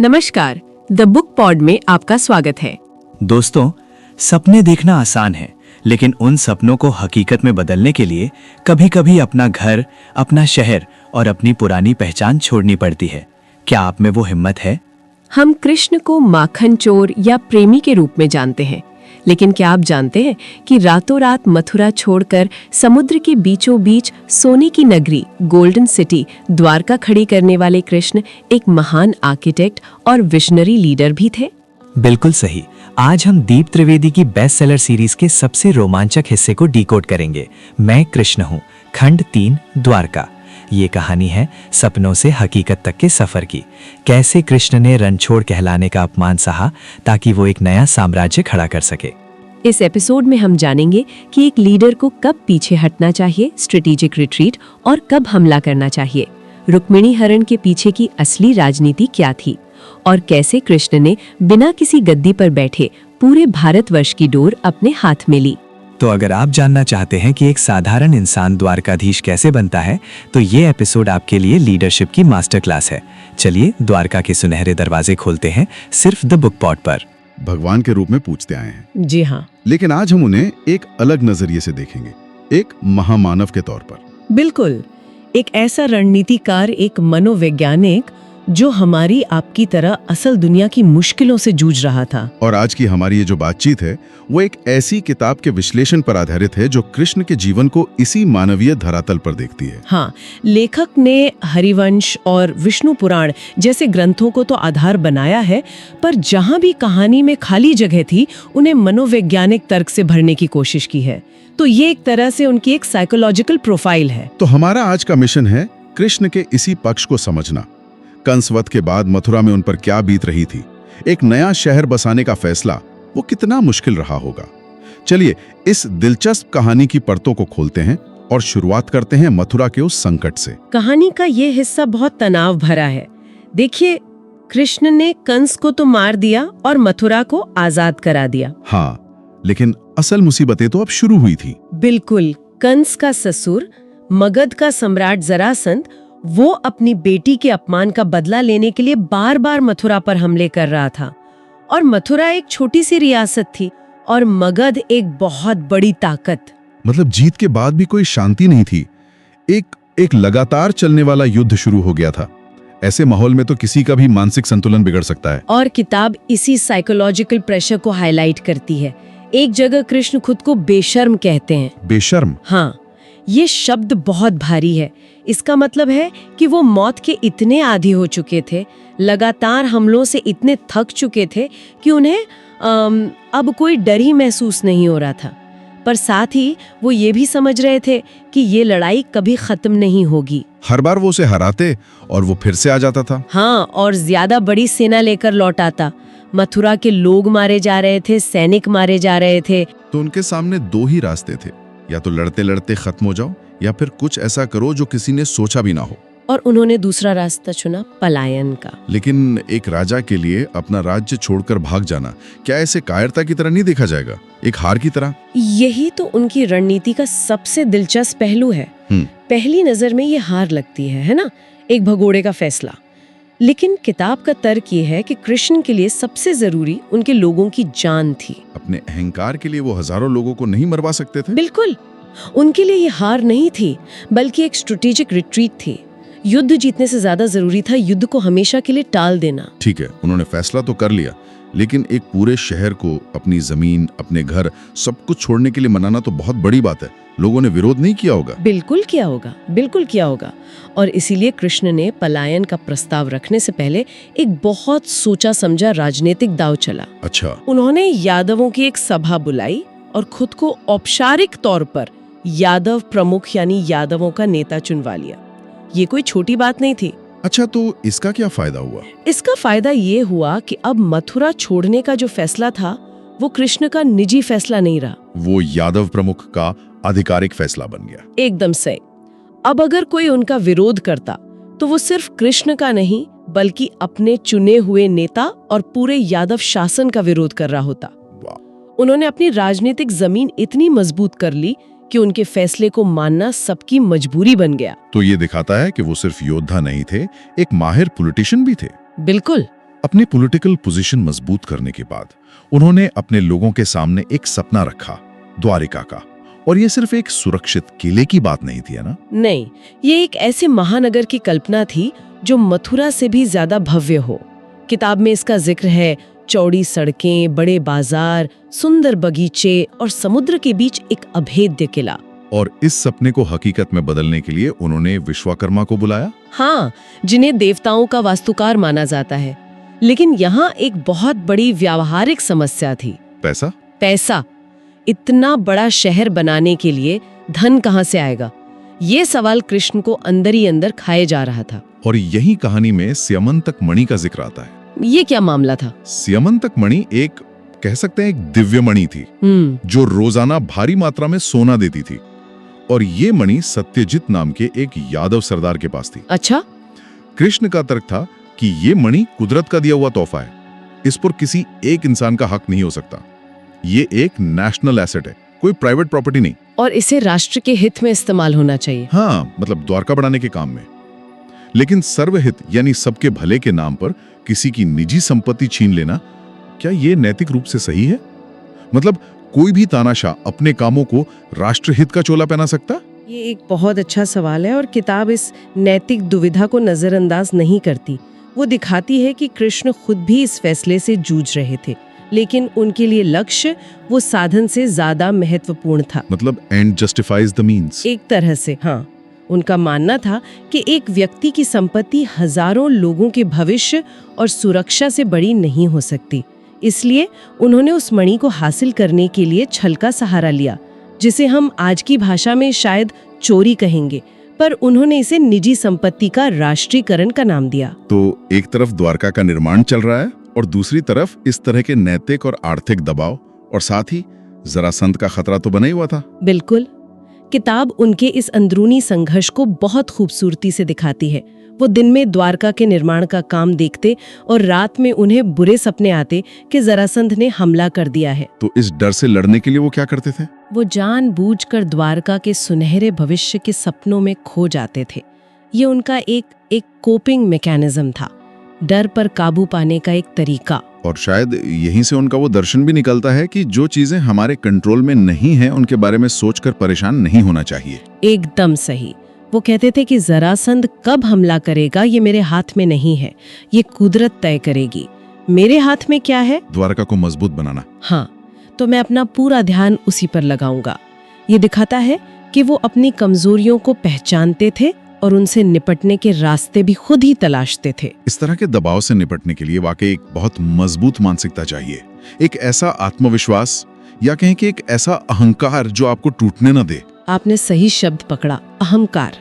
नमस्कार, the book pod में आपका स्वागत है। दोस्तों, सपने देखना आसान है, लेकिन उन सपनों को हकीकत में बदलने के लिए कभी-कभी अपना घर, अपना शहर और अपनी पुरानी पहचान छोड़नी पड़ती है। क्या आप में वो हिम्मत है? हम कृष्ण को माखन चोर या प्रेमी के रूप में जानते हैं, लेकिन क्या आप जानते हैं कि रातों रात मथुरा छोड़कर समुद्र के बीचों बीच सोने की नगरी गोल्डन सिटी द्वारका खड़ी करने वाले कृष्ण एक महान आर्किटेक्ट और विजनरी लीडर भी थे? बिल्कुल सही। आज हम दीप त्रिवेदी की बेस्ट सेलर सीरीज के सबसे रोमांचक हिस्से को डिकोड करेंगे। मैं कृष्ण हूँ, खंड 3 द्वारका। ये कहानी है सपनों से हकीकत तक के सफर की। कैसे कृष्ण ने रणछोड़ कहलाने का अपमान सहा ताकि वो एक नया साम्राज्य खड़ा कर सके। इस एपिसोड में हम जानेंगे कि एक लीडर को कब पीछे हटना चाहिए, स्ट्रेटेजिक रिट्रीट, और कब हमला करना चाहिए। रुक्मिणी हरण के पीछे की असली राजनीति क्या थी और कैसे कृष्ण ने बिना किसी गद्दी पर बैठे पूरे भारतवर्ष की डोर अपने हाथ में ली। तो अगर आप जानना चाहते हैं कि एक साधारण इंसान द्वारकाधीश कैसे बनता है, तो ये एपिसोड आपके लिए लीडरशिप की मास्टर क्लास है। चलिए द्वारका के सुनहरे दरवाजे खोलते हैं, सिर्फ द बुक पॉड पर। भगवान के रूप में पूजते आए हैं। जी हाँ, लेकिन आज हम उन्हें एक अलग नजरिए से देखेंगे, एक महामानव के तौर पर। बिल्कुल, एक ऐसा रणनीतिकार, एक मनोवैज्ञानिक जो हमारी आपकी तरह असल दुनिया की मुश्किलों से जूझ रहा था। और आज की हमारी ये जो बातचीत है वो एक ऐसी किताब के विश्लेषण पर आधारित है जो कृष्ण के जीवन को इसी मानवीय धरातल पर देखती है। हाँ, लेखक ने हरिवंश और विष्णु पुराण जैसे ग्रंथों को तो आधार बनाया है, पर जहाँ भी कहानी में खाली जगह थी उन्हें मनोवैज्ञानिक तर्क से भरने की कोशिश की है। तो ये एक तरह से उनकी एक साइकोलॉजिकल प्रोफाइल है। तो हमारा आज का मिशन है कृष्ण के इसी पक्ष को समझना। कंसवध के बाद मथुरा में उन पर क्या बीत रही थी, एक नया शहर बसाने का फैसला वो कितना मुश्किल रहा होगा। चलिए इस दिलचस्प कहानी की परतों को खोलते हैं और शुरुआत करते हैं मथुरा के उस संकट से। कहानी का ये हिस्सा बहुत तनाव भरा है। देखिए, कृष्ण ने कंस को तो मार दिया और मथुरा को आजाद करा दिया। हाँ, लेकिन असल मुसीबतें तो अब शुरू हुई थी। बिल्कुल, कंस का ससुर, मगध का सम्राट जरासंध, वो अपनी बेटी के अपमान का बदला लेने के लिए बार बार मथुरा पर हमले कर रहा था। और मथुरा एक छोटी सी रियासत थी और मगध एक बहुत बड़ी ताकत। मतलब जीत के बाद भी कोई शांति नहीं थी। एक लगातार चलने वाला युद्ध शुरू हो गया था। ऐसे माहौल में तो किसी का भी मानसिक संतुलन बिगड़ सकता है। और किताब इसी साइकोलॉजिकल प्रेशर को हाईलाइट करती है। एक जगह कृष्ण खुद को बेशर्म कहते हैं। बेशर्म? हाँ, ये शब्द बहुत भारी है। इसका मतलब है कि वो मौत के इतने आदी हो चुके थे, लगातार हमलों से इतने थक चुके थे कि उन्हें अब कोई डर ही महसूस नहीं हो रहा था। पर साथ ही वो ये भी समझ रहे थे कि ये लड़ाई कभी खत्म नहीं होगी। हर बार वो उसे हराते और वो फिर से आ जाता था। हाँ, और ज्यादा बड़ी सेना लेकर लौट आता। मथुरा के लोग मारे जा रहे थे, सैनिक मारे जा रहे थे। तो उनके सामने दो ही रास्ते थे, या तो लड़ते लड़ते खत्म हो जाओ या फिर कुछ ऐसा करो जो किसी ने सोचा भी ना हो। और उन्होंने दूसरा रास्ता चुना, पलायन का। लेकिन एक राजा के लिए अपना राज्य छोड़कर भाग जाना क्या ऐसे कायरता की तरह नहीं देखा जाएगा, एक हार की तरह? यही तो उनकी रणनीति का सबसे दिलचस्प पहलू है। पहली नजर में ये हार लगती है ना, एक भगोड़े का फैसला। लेकिन किताब का तर्क ये है कि कृष्ण के लिए सबसे जरूरी उनके लोगों की जान थी। अपने अहंकार के लिए वो हजारों लोगों को नहीं मरवा सकते थे। बिल्कुल, उनके लिए ये हार नहीं थी, बल्कि एक स्ट्रेटेजिक रिट्रीट थी। युद्ध जीतने से ज्यादा जरूरी था युद्ध को हमेशा के लिए टाल देना। ठीक है, उन्होंने फैसला तो कर लिया, लेकिन एक पूरे शहर को, अपनी जमीन, अपने घर, सब कुछ छोड़ने के लिए मनाना तो बहुत बड़ी बात है। लोगों ने विरोध नहीं किया होगा? बिल्कुल किया होगा, बिल्कुल किया होगा। और इसीलिए कृष्ण ने पलायन का प्रस्ताव रखने से पहले एक बहुत सोचा समझा राजनीतिक दांव चला। अच्छा। उन्होंने यादवों की एक सभा बुलाई और खुद को औपचारिक तौर पर यादव प्रमुख यानी यादवों का नेता चुनवा लिया। ये कोई छोटी बात नहीं थी। अच्छा, तो इसका क्या फायदा हुआ? इसका फायदा ये हुआ कि अब मथुरा छोड़ने का जो फैसला था वो कृष्ण का निजी फैसला नहीं रहा, वो यादव प्रमुख का आधिकारिक फैसला बन गया। एकदम सही। अब अगर कोई उनका विरोध करता तो वो सिर्फ कृष्ण का नहीं बल्कि अपने चुने हुए नेता और पूरे यादव शासन का विरोध कर रहा होता। उन्होंने अपनी राजनीतिक जमीन इतनी मजबूत कर ली कि उनके फैसले को मानना सबकी मजबूरी बन गया। तो ये दिखाता है कि वो सिर्फ योद्धा नहीं थे, एक माहिर पॉलिटिशियन भी थे। बिल्कुल। अपनी पॉलिटिकल पोजीशन मजबूत करने के बाद उन्होंने अपने लोगों के सामने एक सपना रखा, द्वारिका का। और ये सिर्फ एक सुरक्षित किले की बात नहीं थी, है ना? नहीं, ये एक ऐसे महानगर की कल्पना थी जो मथुरा से भी ज्यादा भव्य हो। किताब में इसका जिक्र है चौड़ी सड़कें, बड़े बाजार, सुंदर बगीचे और समुद्र के बीच एक अभेद्य किला। और इस सपने को हकीकत में बदलने के लिए उन्होंने विश्वकर्मा को बुलाया। हाँ, जिन्हें देवताओं का वास्तुकार माना जाता है। लेकिन यहाँ एक बहुत बड़ी व्यावहारिक समस्या थी। पैसा? पैसा। इतना बड़ा शहर बनाने के लिए धन कहाँ से आएगा? ये सवाल कृष्ण को अंदर ही अंदर खाए जा रहा था। और यही कहानी में स्यमंतक मणि का जिक्र आता है। ये क्या मामला था? स्यमंतक मणि एक, कह सकते हैं, एक दिव्य मणि थी जो रोजाना भारी मात्रा में सोना देती थी। और ये मणि सत्यजित नाम के एक यादव सरदार के पास थी। अच्छा। कृष्ण का तर्क था कि ये मणि कुदरत का दिया हुआ तोहफा है, इस पर किसी एक इंसान का हक नहीं हो सकता। ये एक नेशनल एसेट है, कोई प्राइवेट प्रॉपर्टी नहीं। और इसे राष्ट्र के हित में इस्तेमाल होना चाहिए। हाँ, मतलब द्वारका बढ़ाने के काम में। लेकिन सर्वहित यानी सबके भले के नाम पर किसी की निजी संपत्ति छीन लेना, क्या ये नैतिक रूप से सही है? मतलब कोई भी तानाशाह अपने कामों को राष्ट्रहित का चोला पहना सकता? ये एक बहुत अच्छा सवाल है और किताब इस नैतिक दुविधा को नजरअंदाज नहीं करती। वो दिखाती है कि कृष्ण खुद भी इस फैसले से जूझ रहे थे, लेकिन उनके लिए लक्ष्य वो साधन से ज्यादा महत्वपूर्ण था। मतलब एंड जस्टिफाइज द मीन्स। एक तरह से, हाँ। उनका मानना था कि एक व्यक्ति की संपत्ति हजारों लोगों के भविष्य और सुरक्षा से बड़ी नहीं हो सकती। इसलिए उन्होंने उस मणि को हासिल करने के लिए छल का सहारा लिया, जिसे हम आज की भाषा में शायद चोरी कहेंगे, पर उन्होंने इसे निजी संपत्ति का राष्ट्रीयकरण का नाम दिया। तो एक तरफ द्वारका का निर्माण चल रहा है और दूसरी तरफ इस तरह के नैतिक और आर्थिक दबाव, और साथ ही जरासंध का खतरा तो बना ही हुआ था। बिल्कुल। किताब उनके इस अंदरूनी संघर्ष को बहुत खूबसूरती से दिखाती है। वो दिन में द्वारका के निर्माण का काम देखते और रात में उन्हें बुरे सपने आते कि जरासंध ने हमला कर दिया है। तो इस डर से लड़ने के लिए वो क्या करते थे? वो जानबूझकर द्वारका के सुनहरे भविष्य के सपनों में खो जाते थे। ये उनका एक कोपिंग मैकेनिज्म था, डर पर काबू पाने का एक तरीका। और शायद यहीं से उनका वो दर्शन भी निकलता है कि जो चीजें हमारे कंट्रोल में नहीं हैं, उनके बारे में सोचकर परेशान नहीं होना चाहिए। एकदम सही। वो कहते थे कि जरासंध कब हमला करेगा ये मेरे हाथ में नहीं है, ये कुदरत तय करेगी। मेरे हाथ में क्या है? द्वारका को मजबूत बनाना। हाँ, तो मैं अपना पूरा ध्यान उसी पर लगाऊंगा। ये दिखाता है कि वो अपनी कमजोरियों को पहचानते थे और उनसे निपटने के रास्ते भी खुद ही तलाशते थे। इस तरह के दबाव से निपटने के लिए वाकई एक बहुत मजबूत मानसिकता चाहिए, एक ऐसा आत्मविश्वास, या कहें कि एक ऐसा अहंकार जो आपको टूटने न दे। आपने सही शब्द पकड़ा, अहंकार।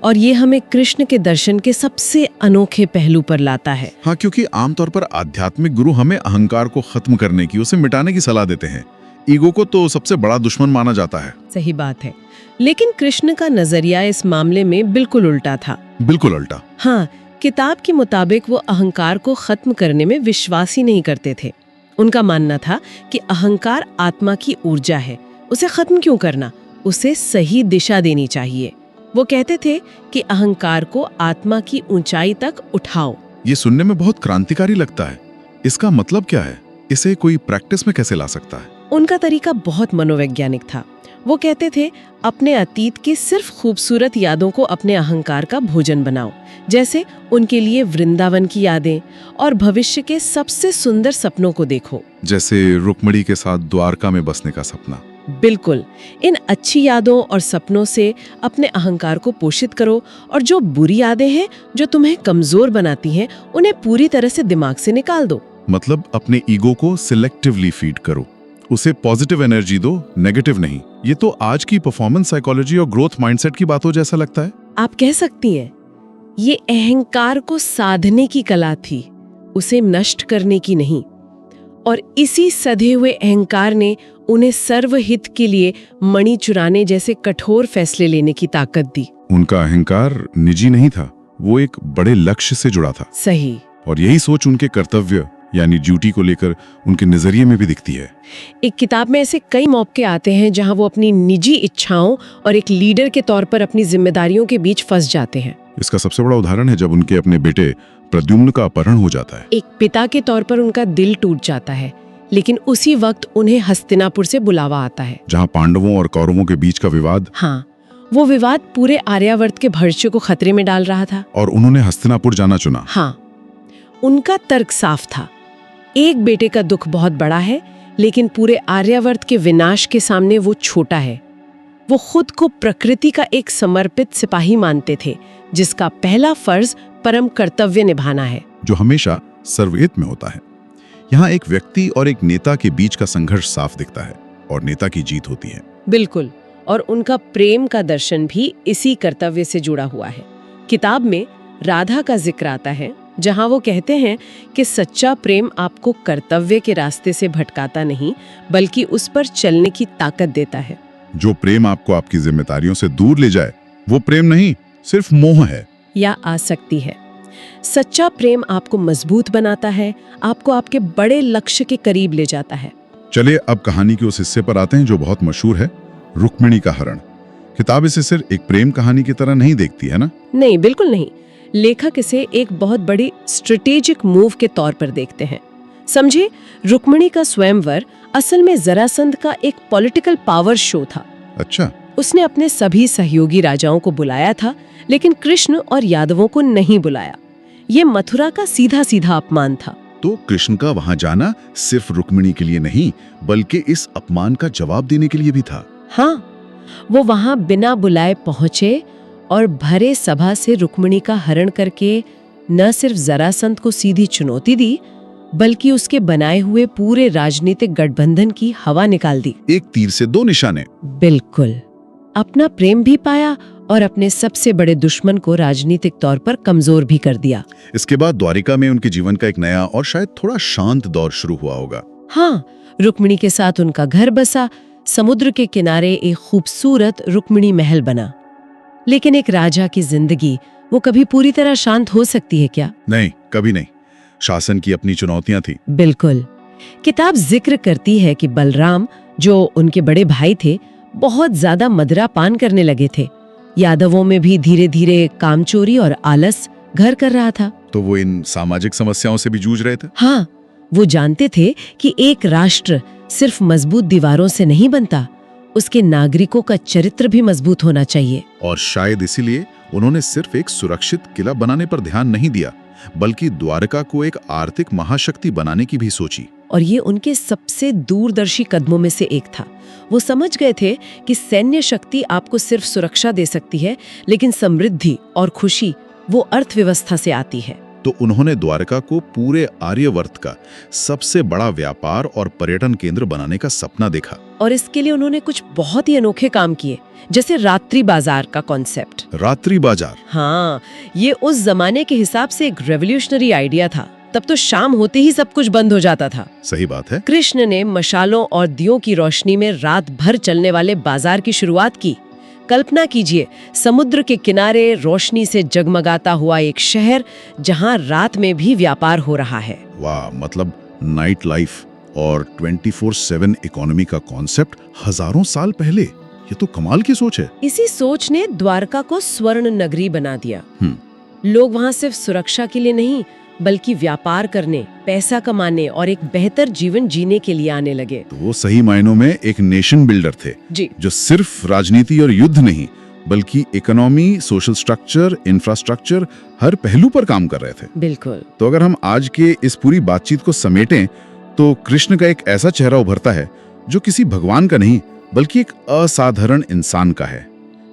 और ये हमें कृष्ण के दर्शन के सबसे अनोखे पहलू पर लाता है। हाँ, क्योंकि आमतौर पर आध्यात्मिक गुरु हमें अहंकार को खत्म करने की, उसे मिटाने की सलाह देते हैं। ईगो को तो सबसे बड़ा दुश्मन माना जाता है। सही बात है, लेकिन कृष्ण का नजरिया इस मामले में बिल्कुल उल्टा था। बिल्कुल उल्टा। हाँ, किताब के मुताबिक वो अहंकार को खत्म करने में विश्वास ही नहीं करते थे। उनका मानना था कि अहंकार आत्मा की ऊर्जा है, उसे खत्म क्यों करना, उसे सही दिशा देनी चाहिए। वो कहते थे कि अहंकार को आत्मा की ऊंचाई तक उठाओ। ये सुनने में बहुत क्रांतिकारी लगता है। इसका मतलब क्या है? इसे कोई प्रैक्टिस में कैसे ला सकता है? उनका तरीका बहुत मनोवैज्ञानिक था। वो कहते थे, अपने अतीत की सिर्फ खूबसूरत यादों को अपने अहंकार का भोजन बनाओ, जैसे उनके लिए वृंदावन की यादें, और भविष्य के सबसे सुंदर सपनों को देखो, जैसे रुक्मिणी के साथ द्वारका में बसने का सपना। बिल्कुल। इन अच्छी यादों और सपनों से अपने अहंकार को पोषित करो, और जो बुरी यादें हैं जो तुम्हें कमजोर बनाती हैं, उन्हें पूरी तरह से दिमाग से निकाल दो। मतलब अपने ईगो को सिलेक्टिवली फीड करो, उसे पॉजिटिव एनर्जी दो, नेगेटिव नहीं। ये तो आज की परफॉर्मेंस साइकोलॉजी और ग्रोथ माइंडसेट की बात हो जैसा लगता है। आप कह सकती हैं, ये अहंकार को साधने की कला थी, उसे नष्ट करने की नहीं। और इसी सधे हुए अहंकार ने उन्हें सर्वहित के लिए मणि चुराने जैसे कठोर फैसले लेने की ताकत दी। उनका अहंकार निजी नहीं था, वो एक बड़े लक्ष्य से जुड़ा था। सही। और यही सोच उनके कर्तव्य यानी ड्यूटी को लेकर उनके नजरिए में भी दिखती है। एक किताब में ऐसे कई मौके आते हैं जहां वो अपनी निजी इच्छाओं और एक लीडर के तौर पर अपनी जिम्मेदारियों के बीच फंस जाते हैं। इसका सबसे बड़ा उदाहरण है जब उनके अपने बेटे प्रद्युम्न का अपहरण हो जाता है। एक पिता के तौर पर उनका दिल टूट जाता है, लेकिन उसी वक्त उन्हें हस्तिनापुर से बुलावा आता है, जहाँ पांडवों और कौरवों के बीच का विवाद, हाँ, वो विवाद पूरे आर्यावर्त के भविष्य को खतरे में डाल रहा था। और उन्होंने हस्तिनापुर जाना चुना। हाँ, उनका तर्क साफ था, एक बेटे का दुख बहुत बड़ा है, लेकिन पूरे आर्यावर्त के विनाश के सामने वो छोटा है। वो खुद को प्रकृति का एक समर्पित सिपाही मानते थे, जिसका पहला फर्ज परम कर्तव्य निभाना है, जो हमेशा सर्वहित में होता है। यहाँ एक व्यक्ति और एक नेता के बीच का संघर्ष साफ दिखता है और नेता की जीत होती है। बिल्कुल, और उनका प्रेम का दर्शन भी इसी कर्तव्य से जुड़ा हुआ है। किताब में राधा का जिक्र आता है, जहाँ वो कहते हैं कि सच्चा प्रेम आपको कर्तव्य के रास्ते से भटकाता नहीं, बल्कि उस पर चलने की ताकत देता है। जो प्रेम आपको आपकी जिम्मेदारियों से दूर ले जाए, वो प्रेम नहीं, सिर्फ मोह है या आसक्ति है। सच्चा प्रेम आपको मजबूत बनाता है, आपको आपके बड़े लक्ष्य के करीब ले जाता है। चलिए अब कहानी के उस हिस्से पर आते हैं जो बहुत मशहूर है, रुक्मिणी का हरण। किताब इसे सिर्फ एक प्रेम कहानी की तरह नहीं देखती है ना? नहीं, बिल्कुल नहीं। लेखक इसे एक बहुत बड़ी स्ट्रेटेजिक मूव के तौर पर देखते हैं। समझिए, रुक्मिणी का स्वयंवर असल में जरासंध का एक पॉलिटिकल पावर शो था। अच्छा। उसने अपने सभी सहयोगी राजाओं को बुलाया था, लेकिन कृष्ण और यादवों को नहीं बुलाया। ये मथुरा का सीधा सीधा अपमान था। तो कृष्ण का वहां जाना सिर्फ रुक्मिणी के लिए नहीं, बल्कि इस अपमान का जवाब देने के लिए भी था। हाँ, वो वहां बिना बुलाए पहुंचे और भरे सभा से रुक्मिणी का हरण करके न सिर्फ जरासंध को सीधी चुनौती दी, बल्कि उसके बनाए हुए पूरे राजनीतिक गठबंधन की हवा निकाल दी। एक तीर से दो निशाने। बिल्कुल, अपना प्रेम भी पाया और अपने सबसे बड़े दुश्मन को राजनीतिक तौर पर कमजोर भी कर दिया। इसके बाद द्वारिका में उनके जीवन का एक नया और शायद थोड़ा शांत दौर शुरू हुआ होगा। हाँ, रुक्मिणी के साथ उनका घर बसा, समुद्र के किनारे एक खूबसूरत रुक्मिणी महल बना। लेकिन एक राजा की जिंदगी वो कभी पूरी तरह शांत हो सकती है क्या? नहीं, कभी नहीं। शासन की अपनी चुनौतियां थी। बिल्कुल। किताब जिक्र करती है कि बलराम, जो उनके बड़े भाई थे, बहुत ज्यादा मदिरा पान करने लगे थे। यादवों में भी धीरे धीरे कामचोरी और आलस घर कर रहा था। तो वो इन सामाजिक समस्याओं से भी जूझ रहे थे। हाँ, वो जानते थे कि एक राष्ट्र सिर्फ मजबूत दीवारों से नहीं बनता, उसके नागरिकों का चरित्र भी मजबूत होना चाहिए। और शायद इसीलिए उन्होंने सिर्फ एक सुरक्षित किला बनाने पर ध्यान नहीं दिया, बल्कि द्वारका को एक आर्थिक महाशक्ति बनाने की भी सोची। और ये उनके सबसे दूरदर्शी कदमों में से एक था। वो समझ गए थे कि सैन्य शक्ति आपको सिर्फ सुरक्षा दे सकती है, लेकिन समृद्धि और खुशी वो अर्थव्यवस्था से आती है। तो उन्होंने द्वारका को पूरे आर्यवर्त का सबसे बड़ा व्यापार और पर्यटन केंद्र बनाने का सपना देखा। और इसके लिए उन्होंने कुछ बहुत ही अनोखे काम किए, जैसे रात्रि बाजार का कॉन्सेप्ट। रात्रि बाजार? हाँ, ये उस जमाने के हिसाब से एक रेवोल्यूशनरी आइडिया था। तब तो शाम होते ही सब कुछ बंद हो जाता था। सही बात है। कृष्ण ने मशालों और दियों की रोशनी में रात भर चलने वाले बाजार की शुरुआत की। कल्पना कीजिए, समुद्र के किनारे रोशनी से जगमगाता हुआ एक शहर, जहां रात में भी व्यापार हो रहा है। वाह, मतलब नाइट लाइफ और 24/7 इकोनॉमी का कॉन्सेप्ट हजारों साल पहले। ये तो कमाल की सोच है। इसी सोच ने द्वारका को स्वर्ण नगरी बना दिया। लोग वहां सिर्फ सुरक्षा के लिए नहीं, बल्कि व्यापार करने, पैसा कमाने और एक बेहतर जीवन जीने के लिए आने लगे। तो वो सही मायनों में एक नेशन बिल्डर थे जी, जो सिर्फ राजनीति और युद्ध नहीं, बल्कि इकोनॉमी, सोशल स्ट्रक्चर, इंफ्रास्ट्रक्चर, हर पहलू पर काम कर रहे थे। बिल्कुल। तो अगर हम आज के इस पूरी बातचीत को समेटें, तो कृष्ण का एक ऐसा चेहरा उभरता है जो किसी भगवान का नहीं, बल्कि एक असाधारण इंसान का है।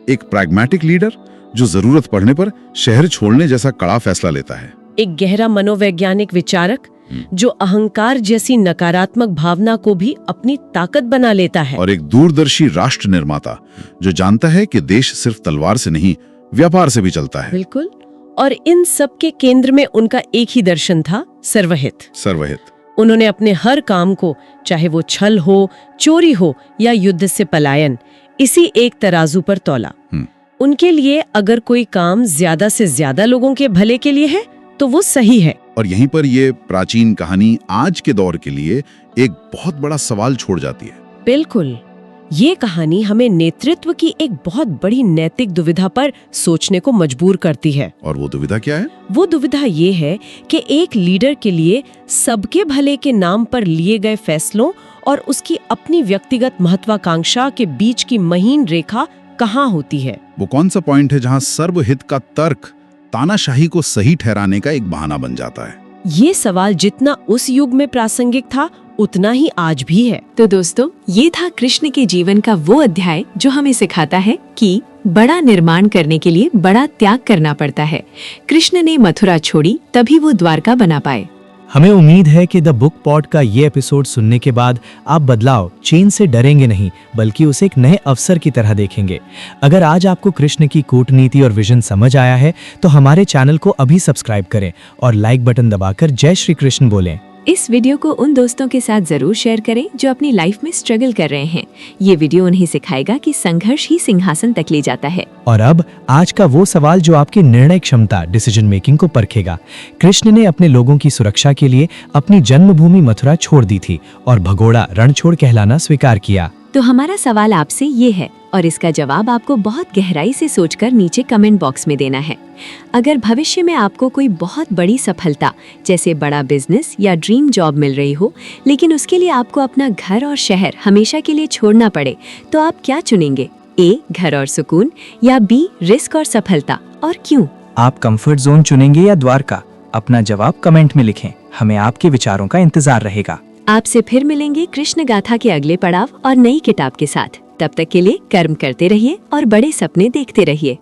एक प्रैग्मेटिक लीडर जो जरूरत पड़ने पर शहर छोड़ने जैसा कड़ा फैसला लेता है। एक गहरा मनोवैज्ञानिक विचारक जो अहंकार जैसी नकारात्मक भावना को भी अपनी ताकत बना लेता है। और एक दूरदर्शी राष्ट्र निर्माता जो जानता है कि देश सिर्फ तलवार से नहीं, व्यापार से भी चलता है। बिल्कुल। और इन सब के केंद्र में उनका एक ही दर्शन था, सर्वहित। सर्वहित। उन्होंने अपने हर काम को, चाहे वो छल हो, चोरी हो या युद्ध से पलायन, इसी एक तराजू पर तौला। उनके लिए अगर कोई काम ज्यादा से ज्यादा लोगों के भले के लिए है, तो वो सही है। और यहीं पर ये प्राचीन कहानी आज के दौर के लिए एक बहुत बड़ा सवाल छोड़ जाती है। बिल्कुल। ये कहानी हमें नेतृत्व की एक बहुत बड़ी नैतिक दुविधा पर सोचने को मजबूर करती है। और वो दुविधा क्या है? वो दुविधा ये है कि एक लीडर के लिए सबके भले के नाम पर लिए गए फैसलों और उसकी अपनी व्यक्तिगत महत्वाकांक्षा के बीच की महीन रेखा कहाँ होती है? वो कौन सा पॉइंट है जहां सर्वहित का तर्क तानाशाही को सही ठहराने का एक बहाना बन जाता है? ये सवाल जितना उस युग में प्रासंगिक था उतना ही आज भी है। तो दोस्तों, ये था कृष्ण के जीवन का वो अध्याय जो हमें सिखाता है कि बड़ा निर्माण करने के लिए बड़ा त्याग करना पड़ता है। कृष्ण ने मथुरा छोड़ी तभी वो द्वारका बना पाए। हमें उम्मीद है कि द बुक पॉड का ये एपिसोड सुनने के बाद आप बदलाव, चेंज से डरेंगे नहीं, बल्कि उसे एक नए अवसर की तरह देखेंगे। अगर आज आपको कृष्ण की कूटनीति और विजन समझ आया है तो हमारे चैनल को अभी सब्सक्राइब करें और लाइक बटन दबाकर जय श्री कृष्ण बोलें। इस वीडियो को उन दोस्तों के साथ जरूर शेयर करें जो अपनी लाइफ में स्ट्रगल कर रहे हैं। ये वीडियो उन्हें सिखाएगा कि संघर्ष ही सिंहासन तक ले जाता है। और अब आज का वो सवाल जो आपकी निर्णय क्षमता, डिसीजन मेकिंग को परखेगा। कृष्ण ने अपने लोगों की सुरक्षा के लिए अपनी जन्मभूमि मथुरा छोड़ दी थी और भगोड़ा रणछोड़ कहलाना स्वीकार किया। तो हमारा सवाल आपसे ये है और इसका जवाब आपको बहुत गहराई से सोचकर नीचे कमेंट बॉक्स में देना है। अगर भविष्य में आपको कोई बहुत बड़ी सफलता जैसे बड़ा बिजनेस या ड्रीम जॉब मिल रही हो, लेकिन उसके लिए आपको अपना घर और शहर हमेशा के लिए छोड़ना पड़े, तो आप क्या चुनेंगे? ए, घर और सुकून, या बी, रिस्क और सफलता, और क्यों? आप कंफर्ट जोन चुनेंगे या द्वारका? अपना जवाब कमेंट में लिखें। हमें आपके विचारों का इंतजार रहेगा। आपसे फिर मिलेंगे कृष्ण गाथा के अगले पड़ाव और नई किताब के साथ। तब तक के लिए कर्म करते रहिए और बड़े सपने देखते रहिए।